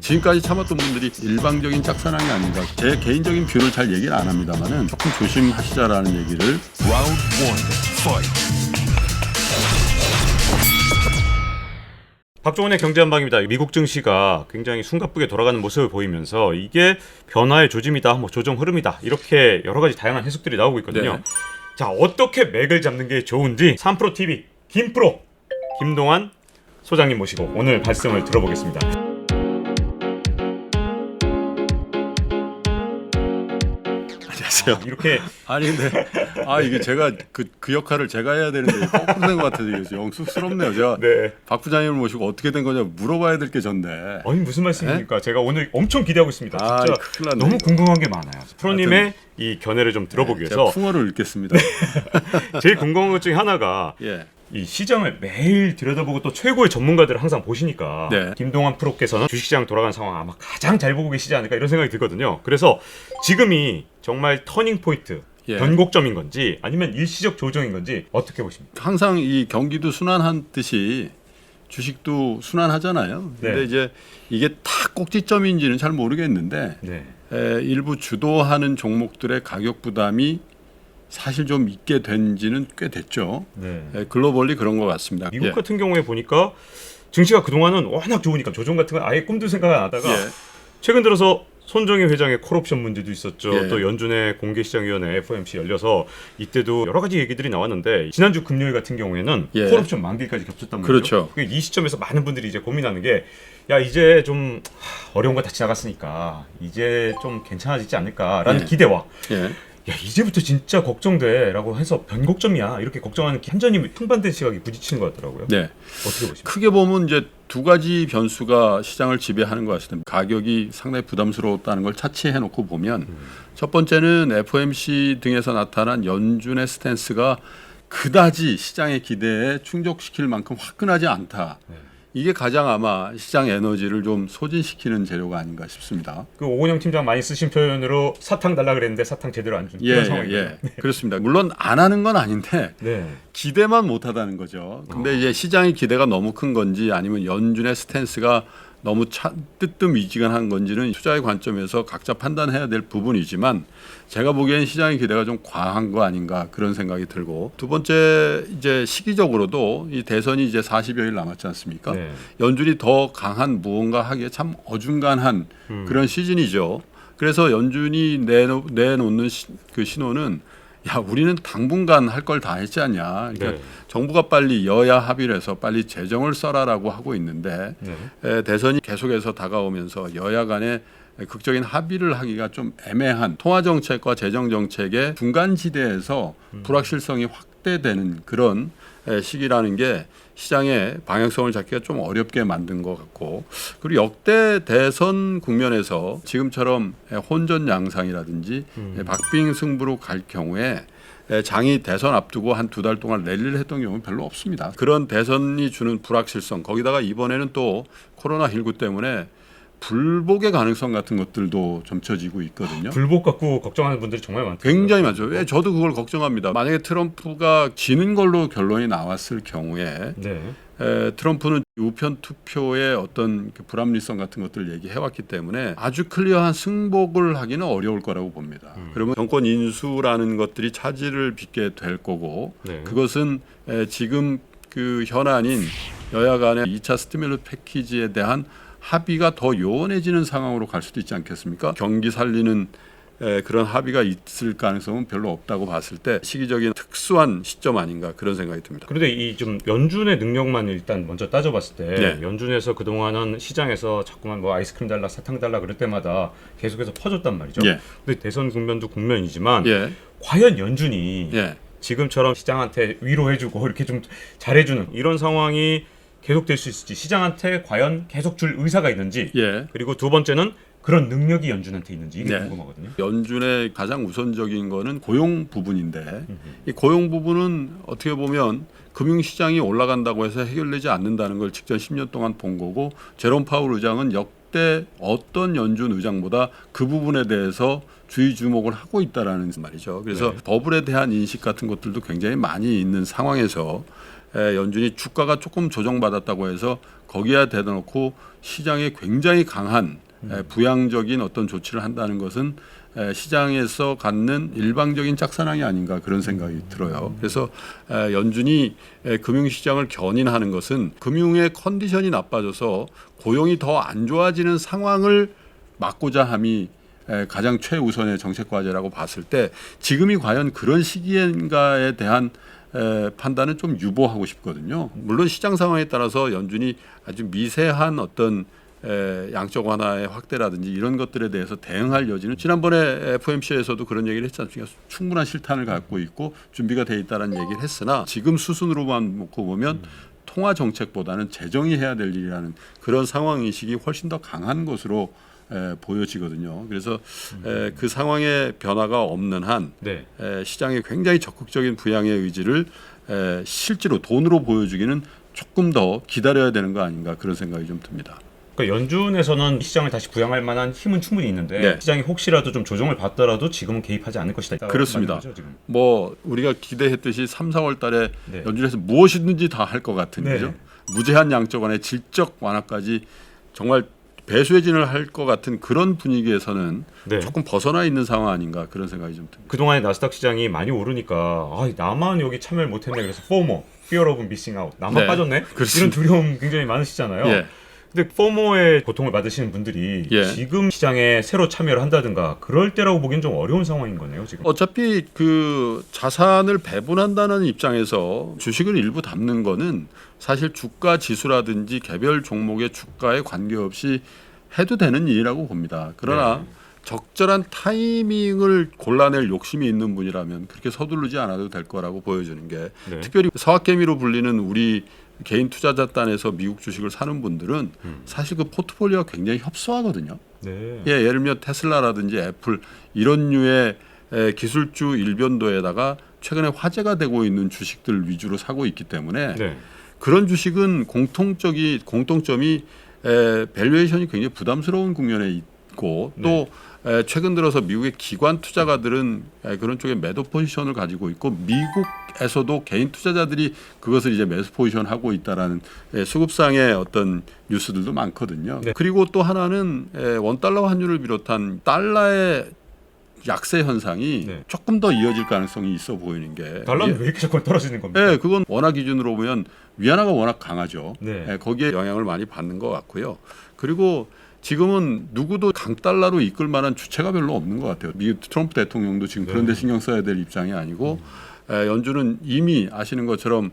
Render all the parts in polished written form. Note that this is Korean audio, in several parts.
지금까지 참았던 분들이 일방적인 짝사랑이 아닌가. 제 개인적인 뷰를 잘 얘기를 안 합니다만은 조금 조심하시자라는 얘기를. Round 1, fight. 박종원의 경제한방입니다. 미국 증시가 굉장히 숨가쁘게 돌아가는 모습을 보이면서 이게 변화의 조짐이다, 뭐 조정 흐름이다, 이렇게 여러 가지 다양한 해석들이 나오고 있거든요. 네. 자, 어떻게 맥을 잡는 게 좋은지 3프로TV 김프로 김동환 소장님 모시고 오늘 말씀을 들어보겠습니다. 안녕하세요. 이렇게 아니 근데 이게 제가 그 역할을 제가 해야 되는데 거꾸로 된 것 같아서 이게 영 쑥스럽네요. 제가 네. 박 부장님을 모시고 어떻게 된 거냐 물어봐야 될 게 전데. 아니 무슨 말씀입니까? 제가 오늘 엄청 기대하고 있습니다. 진짜 큰일 났네, 너무 이거. 궁금한 게 많아요. 프로님의 이 견해를 좀 들어보기 제가 위해서 풍어를 읽겠습니다. 제일 궁금한 것 중에 하나가 예. 이 시장을 매일 들여다보고 또 최고의 전문가들을 항상 보시니까 네. 김동환 프로께서는 주식시장 돌아가는 상황 아마 가장 잘 보고 계시지 않을까 이런 생각이 들거든요. 그래서 지금이 정말 터닝 포인트, 예. 변곡점인 건지 아니면 일시적 조정인 건지 어떻게 보십니까? 항상 이 경기도 순환한 듯이 주식도 순환하잖아요. 근데 네. 이제 이게 다 꼭지점인지는 잘 모르겠는데 네. 일부 주도하는 종목들의 가격 부담이 사실 좀 있게 된 지는 꽤 됐죠. 네. 글로벌리 그런 것 같습니다. 미국 예. 같은 경우에 보니까 증시가 그동안은 워낙 좋으니까 조정 같은 건 아예 꿈도 생각 안 하다가 예. 최근 들어서 손정희 회장의 콜옵션 문제도 있었죠. 예. 또 연준의 공개시장위원회 FOMC 열려서 이때도 여러 가지 얘기들이 나왔는데 지난주 금요일 같은 경우에는 예. 콜옵션 만기까지 겹쳤단 말이에요. 그렇죠. 이 시점에서 많은 분들이 이제 고민하는 게 야 이제 좀 어려운 거 다 지나갔으니까 이제 좀 괜찮아지지 않을까라는 예. 기대와 예. 야 이제부터 진짜 걱정돼라고 해서 변곡점이야 이렇게 걱정하는 한전이 상반된 시각이 부딪히는 것 같더라고요. 네. 어떻게 보십니까? 크게 보면 이제 두 가지 변수가 시장을 지배하는 것 같습니다. 가격이 상당히 부담스러웠다는 걸 차치해 놓고 보면 첫 번째는 FOMC 등에서 나타난 연준의 스탠스가 그다지 시장의 기대에 충족시킬 만큼 화끈하지 않다. 이게 가장 아마 시장 에너지를 좀 소진시키는 재료가 아닌가 싶습니다. 그 오건영 팀장 많이 쓰신 표현으로 사탕 달라 그랬는데 사탕 제대로 안 준 예, 그런 상황이에요. 예, 그렇습니다. 물론 안 하는 건 아닌데 네. 기대만 못하다는 거죠. 근데 이제 시장의 기대가 너무 큰 건지 아니면 연준의 스탠스가 너무 뜨뜻미지근한 건지는 투자의 관점에서 각자 판단해야 될 부분이지만 제가 보기엔 시장의 기대가 좀 과한 거 아닌가 그런 생각이 들고 두 번째 이제 시기적으로도 이 대선이 이제 40여일 남았지 않습니까? 네. 연준이 더 강한 무언가 하기에 참 어중간한 그런 시즌이죠. 그래서 연준이 내놓는 그 신호는 야 우리는 당분간 할 걸 다 했지 않냐. 그러니까 네. 정부가 빨리 여야 합의를 해서 빨리 재정을 써라라고 하고 있는데 네. 대선이 계속해서 다가오면서 여야 간에 극적인 합의를 하기가 좀 애매한 통화정책과 재정정책의 중간지대에서 불확실성이 확대되는 그런 시기라는 게 시장의 방향성을 잡기가 좀 어렵게 만든 것 같고 그리고 역대 대선 국면에서 지금처럼 혼전 양상이라든지 박빙 승부로 갈 경우에 장이 대선 앞두고 한 두 달 동안 랠리를 했던 경우는 별로 없습니다. 그런 대선이 주는 불확실성 거기다가 이번에는 또 코로나19 때문에 불복의 가능성 같은 것들도 점쳐지고 있거든요. 불복 갖고 걱정하는 분들이 정말 많더라고요. 굉장히 많죠. 왜 저도 그걸 걱정합니다. 만약에 트럼프가 지는 걸로 결론이 나왔을 경우에 네. 트럼프는 우편 투표의 어떤 그 불합리성 같은 것들을 얘기해왔기 때문에 아주 클리어한 승복을 하기는 어려울 거라고 봅니다. 그러면 정권 인수라는 것들이 차질을 빚게 될 거고 네. 그것은 지금 그 현안인 여야 간의 2차 스티뮬러스 패키지에 대한 합의가 더 요원해지는 상황으로 갈 수도 있지 않겠습니까? 경기 살리는 그런 합의가 있을 가능성은 별로 없다고 봤을 때 시기적인 특수한 시점 아닌가 그런 생각이 듭니다. 그런데 이 좀 연준의 능력만 일단 먼저 따져봤을 때 네. 연준에서 그동안은 시장에서 자꾸만 뭐 아이스크림 달라 사탕 달라 그럴 때마다 계속해서 퍼줬단 말이죠. 예. 근데 대선 국면도 국면이지만 예, 과연 연준이 예, 지금처럼 시장한테 위로해주고 이렇게 좀 잘해주는 이런 상황이 계속될 수 있을지 시장한테 과연 계속 줄 의사가 있는지 예. 그리고 두 번째는 그런 능력이 연준한테 있는지 이게 네. 궁금하거든요. 연준의 가장 우선적인 거는 고용 부분인데 이 고용 부분은 어떻게 보면 금융시장이 올라간다고 해서 해결되지 않는다는 걸 직전 10년 동안 본 거고 제롬 파월 의장은 역대 어떤 연준 의장보다 그 부분에 대해서 주의 주목을 하고 있다라는 말이죠. 그래서 네. 버블에 대한 인식 같은 것들도 굉장히 많이 있는 상황에서 연준이 주가가 조금 조정받았다고 해서 거기에 대놓고 시장에 굉장히 강한 부양적인 어떤 조치를 한다는 것은 시장에서 갖는 일방적인 짝사랑이 아닌가 그런 생각이 들어요. 그래서 연준이 금융시장을 견인하는 것은 금융의 컨디션이 나빠져서 고용이 더 안 좋아지는 상황을 막고자 함이 가장 최우선의 정책 과제라고 봤을 때 지금이 과연 그런 시기인가에 대한 판단은 좀 유보하고 싶거든요. 물론 시장 상황에 따라서 연준이 아주 미세한 어떤 양적 완화의 확대라든지 이런 것들에 대해서 대응할 여지는 지난번에 FOMC에서도 그런 얘기를 했지 않습니까? 충분한 실탄을 갖고 있고 준비가 돼 있다는 얘기를 했으나 지금 수순으로만 놓고 보면 통화 정책보다는 재정이 해야 될 일이라는 그런 상황 인식이 훨씬 더 강한 것으로 보여지거든요. 그래서 그 상황의 변화가 없는 한 네. 시장의 굉장히 적극적인 부양의 의지를 실제로 돈으로 보여주기는 조금 더 기다려야 되는 거 아닌가 그런 생각이 좀 듭니다. 그러니까 연준에서는 시장을 다시 부양할 만한 힘은 충분히 있는데 네. 시장이 혹시라도 좀 조정을 받더라도 지금은 개입하지 않을 것이다. 그렇습니다. 거죠, 지금. 뭐 우리가 기대했듯이 3, 4월 달에 네. 연준에서 무엇이든지 다 할 것 같은 네. 거죠. 무제한 양적 완화의 질적 완화까지 정말 배수진을 할 것 같은 그런 분위기에서는 네. 조금 벗어나 있는 상황 아닌가 그런 생각이 좀 듭니다. 그동안에 나스닥 시장이 많이 오르니까 나만 여기 참여를 못했네. 그래서 FOMO, Fear of Missing Out. 나만 네. 빠졌네. 그렇습니다. 이런 두려움 굉장히 많으시잖아요. 예. 근데 FOMO의 고통을 받으시는 분들이 예. 지금 시장에 새로 참여를 한다든가 그럴 때라고 보기엔 좀 어려운 상황인 거네요. 지금. 어차피 그 자산을 배분한다는 입장에서 주식을 일부 담는 거는 사실 주가 지수라든지 개별 종목의 주가에 관계없이 해도 되는 일이라고 봅니다. 그러나 적절한 타이밍을 골라낼 욕심이 있는 분이라면 그렇게 서두르지 않아도 될 거라고 보여주는 게 네. 특별히 서학개미로 불리는 우리 개인 투자자단에서 미국 주식을 사는 분들은 사실 그 포트폴리오가 굉장히 협소하거든요. 네. 예, 예를 들면 테슬라라든지 애플 이런 류의 기술주 일변도에다가 최근에 화제가 되고 있는 주식들 위주로 사고 있기 때문에 네. 그런 주식은 공통점이 밸류에이션이 굉장히 부담스러운 국면에 있고 또 최근 들어서 미국의 기관 투자가들은 그런 쪽에 매도 포지션을 가지고 있고 미국에서도 개인 투자자들이 그것을 이제 매수 포지션 하고 있다라는 수급상의 어떤 뉴스들도 많거든요. 네. 그리고 또 하나는 원달러 환율을 비롯한 달러의 약세 현상이 네. 조금 더 이어질 가능성이 있어 보이는 게 달러는 왜 이렇게 자꾸 떨어지는 겁니까? 네, 그건 원화 기준으로 보면 위안화가 워낙 강하죠. 네. 거기에 영향을 많이 받는 것 같고요. 그리고 지금은 누구도 강달러로 이끌 만한 주체가 별로 없는 것 같아요. 미국 트럼프 대통령도 지금 그런 데 신경 써야 될 입장이 아니고 연준은 이미 아시는 것처럼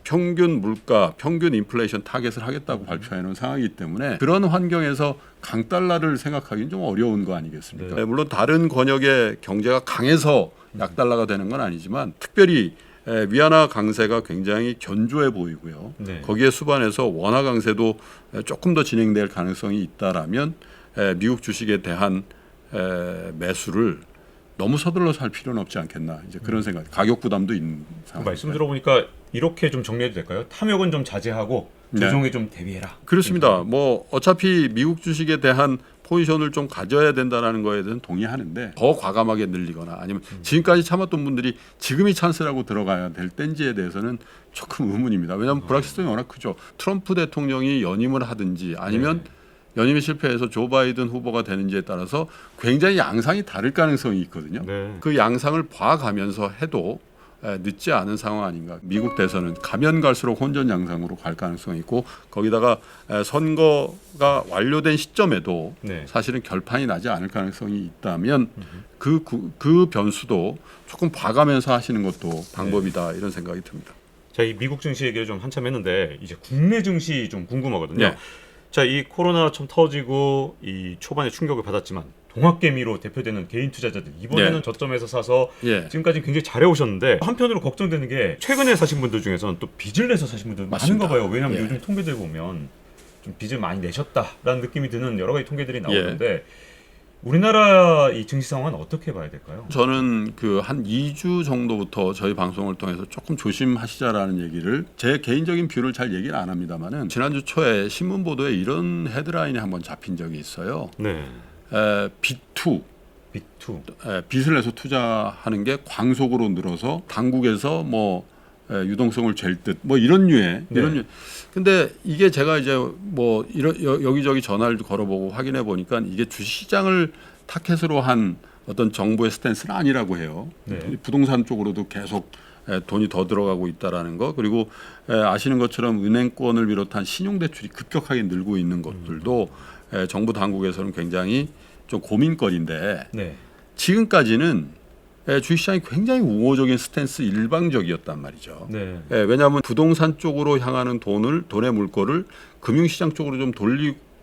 평균 물가, 평균 인플레이션 타겟을 하겠다고 발표해 놓은 상황이기 때문에 그런 환경에서 강달러를 생각하기는 좀 어려운 거 아니겠습니까? 네. 물론 다른 권역의 경제가 강해서 약달러가 되는 건 아니지만 특별히 위안화 강세가 굉장히 견조해 보이고요. 네. 거기에 수반해서 원화 강세도 조금 더 진행될 가능성이 있다라면 미국 주식에 대한 매수를 너무 서둘러서 할 필요는 없지 않겠나 이제 그런 생각. 가격 부담도 있는 상황. 말씀 들어보니까 이렇게 좀 정리해도 될까요? 탐욕은 좀 자제하고 조정에 좀 대비해라. 그렇습니다. 뭐 어차피 미국 주식에 대한 포지션을 좀 가져야 된다는 거에 대해서는 동의하는데 더 과감하게 늘리거나 아니면 지금까지 참았던 분들이 지금이 찬스라고 들어가야 될 땐지에 대해서는 조금 의문입니다. 왜냐하면 불확실성이 워낙 크죠. 트럼프 대통령이 연임을 하든지 아니면 연임이 실패해서 조 바이든 후보가 되는지에 따라서 굉장히 양상이 다를 가능성이 있거든요. 네. 그 양상을 봐가면서 해도 늦지 않은 상황 아닌가. 미국 대선은 가면 갈수록 혼전 양상으로 갈 가능성이 있고 거기다가 선거가 완료된 시점에도 네. 사실은 결판이 나지 않을 가능성이 있다면 그 변수도 조금 봐가면서 하시는 것도 방법이다 이런 생각이 듭니다. 자, 이 미국 증시 얘기를 좀 한참 했는데 이제 국내 증시 좀 궁금하거든요. 네. 자, 이 코로나 좀 터지고 이 초반에 충격을 받았지만 동학개미로 대표되는 개인 투자자들 이번에는 네. 저점에서 사서 예. 지금까지 굉장히 잘해 오셨는데 한편으로 걱정되는 게 최근에 사신 분들 중에서는 또 빚을 내서 사신 분들 맞습니다. 많은가 봐요. 왜냐하면 예. 요즘 통계들 보면 좀 빚을 많이 내셨다라는 느낌이 드는 여러 가지 통계들이 나오는데 우리나라 이 증시 상황은 어떻게 봐야 될까요? 저는 그 한 2주 정도부터 저희 방송을 통해서 조금 조심하시자라는 얘기를 제 개인적인 뷰를 잘 얘기를 안 합니다만은 지난주 초에 신문 보도에 이런 헤드라인이 한번 잡힌 적이 있어요. 네. B2 빅투. 빚을 내서 투자하는 게 광속으로 늘어서 당국에서 뭐 유동성을 잴 듯 뭐 이런 류의 네. 이런 류. 근데 이게 제가 이제 뭐 여기저기 전화를 걸어보고 확인해 보니까 이게 주식시장을 타켓으로 한 어떤 정부의 스탠스는 아니라고 해요. 네. 부동산 쪽으로도 계속 돈이 더 들어가고 있다라는 거. 그리고 아시는 것처럼 은행권을 비롯한 신용대출이 급격하게 늘고 있는 것들도 정부 당국에서는 굉장히 좀 고민거리인데 네. 지금까지는 주식시장이 굉장히 우호적인 스탠스 일방적이었단 말이죠. 네. 왜냐하면 부동산 쪽으로 향하는 돈의 물꼬를 금융시장 쪽으로 좀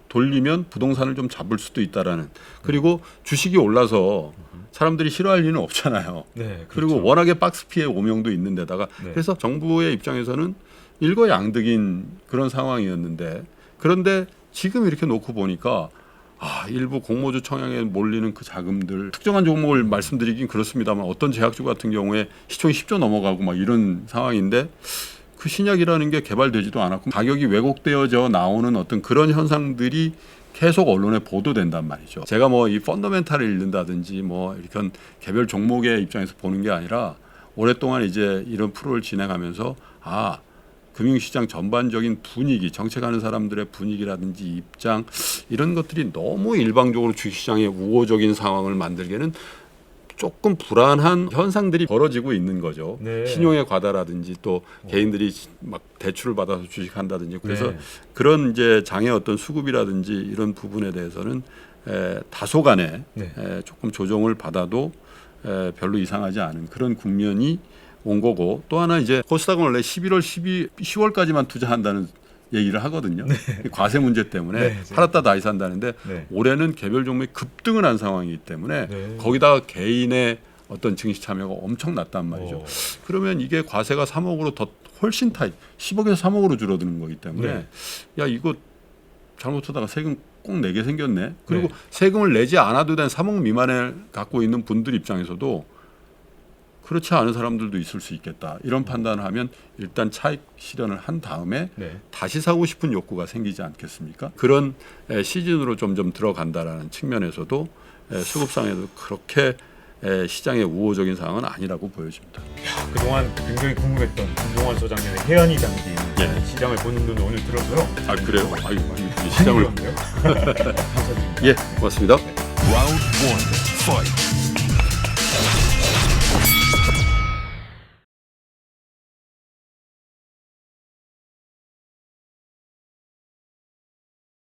돌리면 부동산을 좀 잡을 수도 있다라는. 그리고 주식이 올라서 사람들이 싫어할 리는 없잖아요. 네. 그리고 그렇죠. 워낙에 박스피해 오명도 있는데다가 네. 그래서 정부의 입장에서는 일거양득인 그런 상황이었는데 그런데 지금 이렇게 놓고 보니까 일부 공모주 청약에 몰리는 그 자금들 특정한 종목을 말씀드리긴 그렇습니다만 어떤 제약주 같은 경우에 시총이 10조 넘어가고 막 이런 상황인데 그 신약이라는 게 개발되지도 않았고 가격이 왜곡되어져 나오는 어떤 그런 현상들이 계속 언론에 보도된단 말이죠. 제가 뭐 이 펀더멘탈을 읽는다든지 뭐 이렇게 개별 종목의 입장에서 보는 게 아니라 오랫동안 이제 이런 프로를 진행하면서 금융시장 전반적인 분위기, 정책하는 사람들의 분위기라든지 입장 이런 것들이 너무 일방적으로 주식시장의 우호적인 상황을 만들기에는 조금 불안한 현상들이 벌어지고 있는 거죠. 네. 신용의 과다라든지 또 개인들이 막 대출을 받아서 주식한다든지 그래서 네. 그런 이제 장의 어떤 수급이라든지 이런 부분에 대해서는 다소간에 네. 조금 조정을 받아도 별로 이상하지 않은 그런 국면이 온 거고 또 하나 이제 코스닥은 원래 10월까지만 투자한다는 얘기를 하거든요. 과세 문제 때문에 네, 팔았다 다시 산다는데 네. 올해는 개별 종목이 급등을 한 상황이기 때문에 네. 거기다가 개인의 어떤 증시 참여가 엄청 낮단 말이죠. 오. 그러면 이게 과세가 3억으로 더 훨씬 10억에서 3억으로 줄어드는 거기 때문에 네. 야 이거 잘못하다가 세금 꼭 내게 생겼네. 그리고 네. 세금을 내지 않아도 된 3억 미만을 갖고 있는 분들 입장에서도 그렇지 않은 사람들도 있을 수 있겠다. 이런 판단을 하면 일단 차익 실현을 한 다음에 네. 다시 사고 싶은 욕구가 생기지 않겠습니까? 그런 시즌으로 점점 들어간다라는 측면에서도 수급상에도 그렇게 시장의 우호적인 상황은 아니라고 보여집니다. 그동안 굉장히 궁금했던 김종환 소장님의 해안이 담긴 예. 시장을 보는 눈 오늘 들어서요. 그래요? 시장을 감사드립니다. 예, 고맙습니다. Round one, fight.